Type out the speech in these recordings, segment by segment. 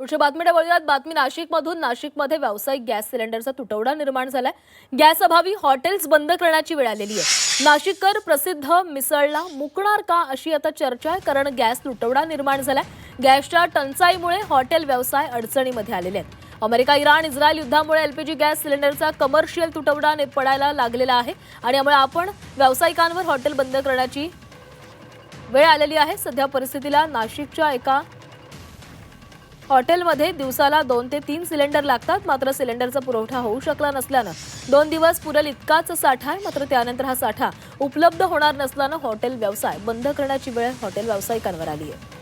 पुढच्या बातमीकडे वळूयात. बातमी नाशिकमधून. नाशिकमध्ये व्यावसायिक गॅस सिलेंडरचा तुटवडा निर्माण झालाय. गॅस अभावी हॉटेल्स बंद करण्याची वेळ आलेली आहे. नाशिककर प्रसिद्ध मिसळला मुकणार का अशी आता चर्चा आहे, कारण गॅस तुटवडा निर्माण झालाय. गॅसच्या टंचाईमुळे हॉटेल व्यवसाय अडचणीमध्ये आलेले आहेत. अमेरिका, इराण, इस्रायल युद्धामुळे एलपीजी गॅस सिलेंडरचा कमर्शियल तुटवडा पडायला लागलेला आहे आणि यामुळे आपण व्यावसायिकांवर हॉटेल बंद करण्याची वेळ आलेली आहे. सध्या परिस्थितीला नाशिकच्या एका हॉटेलमध्ये दिवसाला 2 ते 3 सिलेंडर लागतात. मात्र सिलेंडरचा पुरवठा होऊ शकला नसल्यानं 2 दिवस पुरेल इतकाच साठा आहे. मात्र त्यानंतर हा साठा उपलब्ध होणार नसल्यानं हॉटेल व्यवसाय बंद करण्याची वेळ हॉटेल व्यावसायिकांवर आली आहे.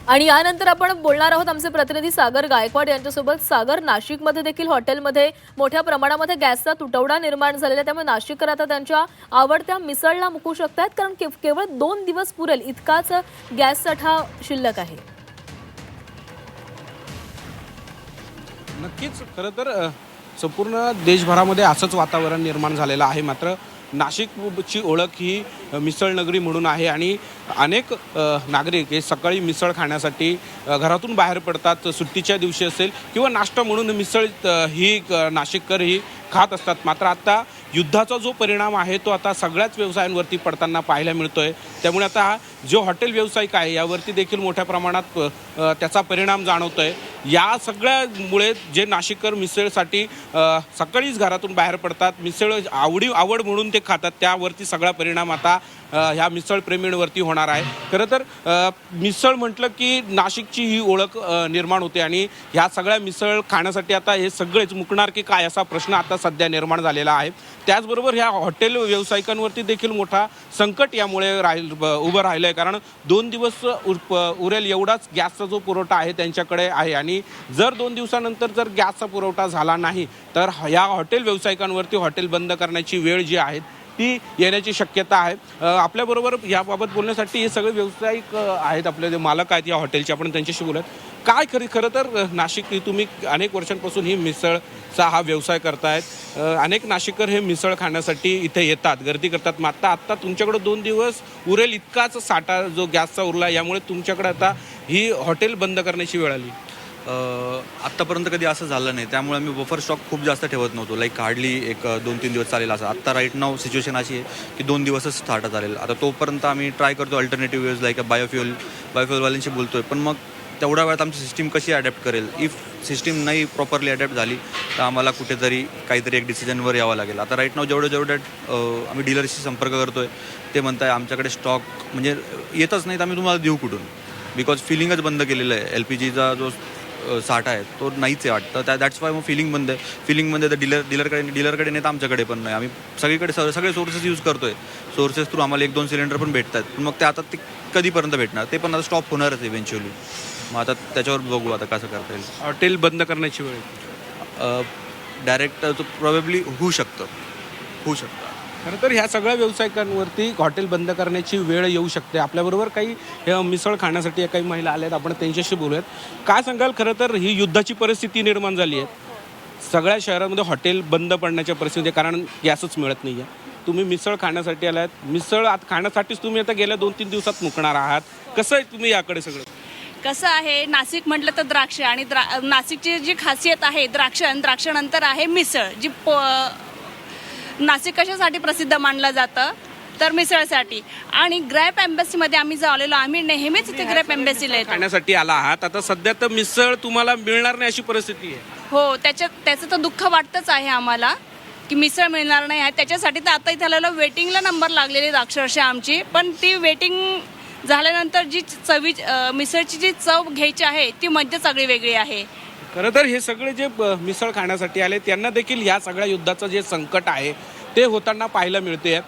आणि यानंतर आपण बोलणार आहोत आमचे प्रतिनिधी सागर गायकवाड यांच्यासोबत. सागर, नाशिकमध्ये देखील हॉटेलमध्ये मोठ्या प्रमाणामध्ये गॅसचा तुटवडा निर्माण झालेला आहे, त्यामुळे नाशिककर आता त्यांच्या आवडत्या मिसळला मुकू शकतात, कारण केवळ 2 दिवस पुरेल इतकाच गॅस साठा शिल्लक आहे. नक्कीच. खरं तर संपूर्ण देशभरामध्ये असंच वातावरण निर्माण झालेलं आहे. मात्र नाशिकची ओळख ही मिसळ नगरी म्हणून आहे आणि अनेक नागरिक हे सकाळी मिसळ खाण्यासाठी घरातून बाहेर पडतात. सुट्टीच्या दिवशी असेल किंवा नाश्ता म्हणून मिसळ ही नाशिककर ही खात असतात. मात्र आता युद्धाचा जो परिणाम आहे तो आता सगळ्याच व्यवसायांवरती पडताना पाहायला मिळतोय. त्यामुळे आता जो हॉटेल व्यावसायिक आहे यावरती देखील मोठ्या प्रमाणात त्याचा परिणाम जाणवतोय. या सगळ्यामुळे जे नाशिककर मिसळसाठी सकाळीच घरातून बाहेर पडतात, मिसळ आवड म्हणून ते खातात, त्यावरती सगळा परिणाम आता ह्या मिसळ प्रेमींवरती होणार आहे. खरं तर मिसळ म्हटलं की नाशिकची ही ओळख निर्माण होते आणि ह्या सगळ्या मिसळ खाण्यासाठी आता हे सगळेच मुकणार की काय असा प्रश्न आता सध्या निर्माण झालेला आहे. त्याचबरोबर ह्या हॉटेल व्यावसायिकांवरती देखील मोठा संकट यामुळे उभं राहिलं आहे, कारण 2 दिवस उरेल एवढाच गॅसचा जो पुरवठा आहे त्यांच्याकडे आहे आणि जर 2 दिवसानंतर जर गॅसचा पुरवठा झाला नाही तर या हॉटेल व्यावसायिकांवरती हॉटेल बंद करण्याची वेळ जी आहे ती येण्याची शक्यता आहे. आपल्याबरोबर याबाबत बोलण्यासाठी हे सगळे व्यावसायिक आहेत, आपले जे मालक आहेत या हॉटेलचे, आपण त्यांच्याशी बोलत. काय खरं तर नाशिक तुम्ही अनेक वर्षांपासून ही मिसळचा हा व्यवसाय करतायत. अनेक नाशिककर हे मिसळ खाण्यासाठी इथे येतात, गर्दी करतात. मात्र आत्ता तुमच्याकडे 2 दिवस उरेल इतकाच साठा जो गॅसचा उरला, यामुळे तुमच्याकडे आता ही हॉटेल बंद करण्याची वेळ आली. आत्तापर्यंत कधी असं झालं नाही, त्यामुळे आम्ही बफर स्टॉक खूप जास्त ठेवत नव्हतो. लाईक हार्डली एक 2-3 दिवस चालेल असं. आत्ता राईट नाव सिच्युएशन अशी आहे की 2 दिवसच स्टार्ट चालेल. आता तोपर्यंत आम्ही ट्राय करतो अल्टरनेटिव्ह वेज लाईक बायोफ्युअलवाल्यांशी बोलतो आहे. पण मग तेवढ्या वेळात आमची सिस्टीम कशी अडॅप्ट करेल. इफ सिस्टीम नाही प्रॉपरली अडॅप्ट झाली तर आम्हाला कुठेतरी काहीतरी एक डिसिजनवर यावं लागेल. आता राईट नाव जेवढे आम्ही डीलरशी संपर्क करतो आहे ते म्हणत आहे आमच्याकडे स्टॉक म्हणजे येतच नाही, तर आम्ही तुम्हाला देऊ कुठून. बिकॉज फिलिंगच बंद केलेलं आहे. LPGचा जो साठा आहे तो नाहीच आहे वाटतं. दॅट्स वाय मग फिलिंग बंद आहे. फिलिंगमध्ये तर डीलरकडे नाही तर आमच्याकडे पण नाही. आम्ही सगळीकडे सगळे सोर्सेस यूज करतो आहे. सोर्सेस थ्रू आम्हाला 1-2 सिलेंडर पण भेटतात. पण मग ते आता ते कधीपर्यंत भेटणार, ते पण आता स्टॉप होणारच इव्हेंच्युअली. मग आता त्याच्यावर बघू आता कसं करता येईल. हॉटेल बंद करण्याची वेळ डायरेक्ट प्रोबेबली होऊ शकतं. खरं तर ह्या सगळ्या व्यावसायिकांवरती हॉटेल बंद करण्याची वेळ येऊ शकते. आपल्याबरोबर काही मिसळ खाण्यासाठी काही महिला आल्या आहेत, आपण त्यांच्याशी बोलूयात. काय सांगाल, खरं तर ही युद्धाची परिस्थिती निर्माण झाली आहे, सगळ्या शहरामध्ये हॉटेल बंद पडण्याच्या परिस्थिती, कारण गॅसच मिळत नाही आहे. तुम्ही मिसळ खाण्यासाठी आलात, मिसळ खाण्यासाठीच तुम्ही आता गेल्या 2-3 दिवसात मुकणार आहात. कसं आहे तुम्ही याकडे सगळं? कसं आहे, नाशिक म्हटलं तर द्राक्ष आणि नाशिकची जी खासियत आहे द्राक्षानंतर आहे मिसळ. जी नाशिक कशासाठी प्रसिद्ध मानलं जातं तर मिसळसाठी. आणि ग्रॅप एम्बेसीमध्ये आम्ही जो आलेलो, आम्ही नेहमीच इथे ग्रॅप एम्बेसीला येतो. खाण्यासाठी आला आहात, आता सध्या तर मिसळ तुम्हाला मिळणार नाही अशी परिस्थिती आहे. हो, त्याचं तर दुःख वाटतंच आहे आम्हाला की मिसळ मिळणार नाही आहे. त्याच्यासाठी तर आता इथे आलेलो वेटिंगला नंबर लागलेली अक्षरशः आमची. पण ती वेटिंग झाल्यानंतर जी मिसळची जी चव घ्यायची आहे ती मज्जा सगळी वेगळी आहे. खरं तर हे सगळे जे मिसळ खाण्यासाठी आले त्यांना देखील या सगळ्या युद्धाचं जे संकट आहे ते होताना पाहायला मिळते.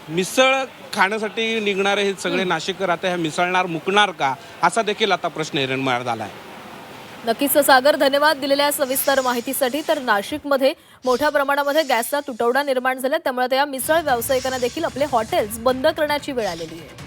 मिसळ खाण्यासाठी निघणारे हे सगळे नाशिककर आता ह्या मिसळणार मुकणार का असा देखील आता प्रश्न निर्माण झाला आहे. नक्कीच सागर, धन्यवाद दिलेल्या सविस्तर माहितीसाठी. तर नाशिकमध्ये मोठ्या प्रमाणामध्ये गॅसचा तुटवडा निर्माण झाला, त्यामुळे त्या मिसळ व्यावसायिकांना देखील आपले हॉटेल्स बंद करण्याची वेळ आलेली आहे.